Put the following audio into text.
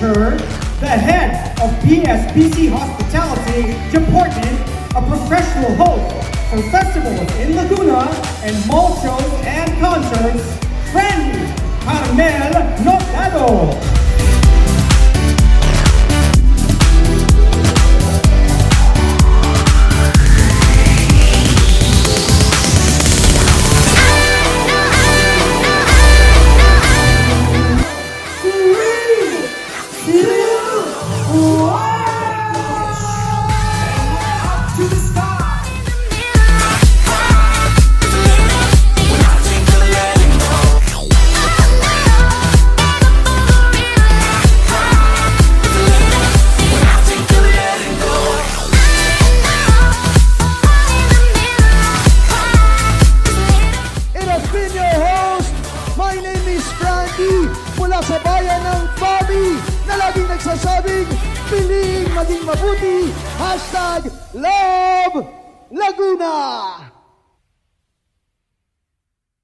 Fisher, the head of PSBC Hospitality Department, a professional host for festivals in Laguna and mall shows and concerts, Frenny Carmel Notado. My name is Frankie mula sa bayan ng Bobby na laging nagsasabing piliing maging mabuti #LoveLaguna.